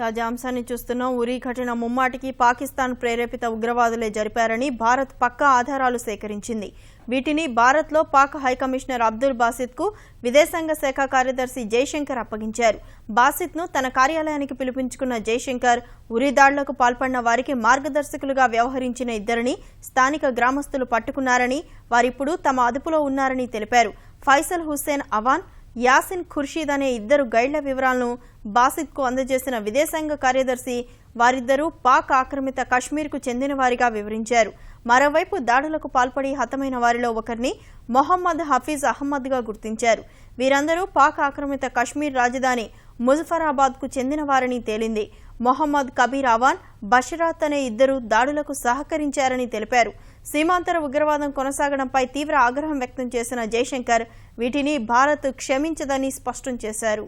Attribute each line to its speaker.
Speaker 1: తాజా అంశాన్ని చూస్తున్నాం. ఉరీ ఘటన ముమ్మాటికి పాకిస్తాన్ ప్రేరేపిత ఉగ్రవాదులే జరిపారని భారత్ పక్కా ఆధారాలు సేకరించింది. వీటిని భారత్లో పాక్ హైకమిషనర్ అబ్దుల్ బాసిత్కు విదేశాంగ శాఖ కార్యదర్శి జైశంకర్ అప్పగించారు. బాసిత్ను తన కార్యాలయానికి పిలిపించుకున్న జైశంకర్ ఉరీ దాడులకు పాల్పడిన వారికి మార్గదర్శకులుగా వ్యవహరించిన ఇద్దరిని స్థానిక గ్రామస్తులు పట్టుకున్నారని, వారిప్పుడు తమ అదుపులో ఉన్నారని తెలిపారు. ఫైసల్ హుస్సేన్ అవాన్, యాసిన్ ఖుర్షీద్ అనే ఇద్దరు గైడ్ల వివరాలను బాసిత్కు అందజేసిన విదేశాంగ కార్యదర్శి వారిద్దరూ పాక్ ఆక్రమిత కశ్మీర్కు చెందిన వారిగా వివరించారు. మరోవైపు దాడులకు పాల్పడి హతమైన వారిలో ఒకరిని మొహమ్మద్ హఫీజ్ అహ్మద్గా గుర్తించారు. వీరందరూ పాక్ ఆక్రమిత కశ్మీర్ రాజధాని ముజఫరాబాద్కు చెందిన వారని తేలింది. మొహమ్మద్ కబీర్ అవాన్, బషరాత్ అనే ఇద్దరు దాడులకు సహకరించారని తెలిపారు. సీమాంతర ఉగ్రవాదం కొనసాగడంపై తీవ్ర ఆగ్రహం వ్యక్తం చేసిన జైశంకర్ వీటిని భారత్ క్షమించదని స్పష్టం చేశారు.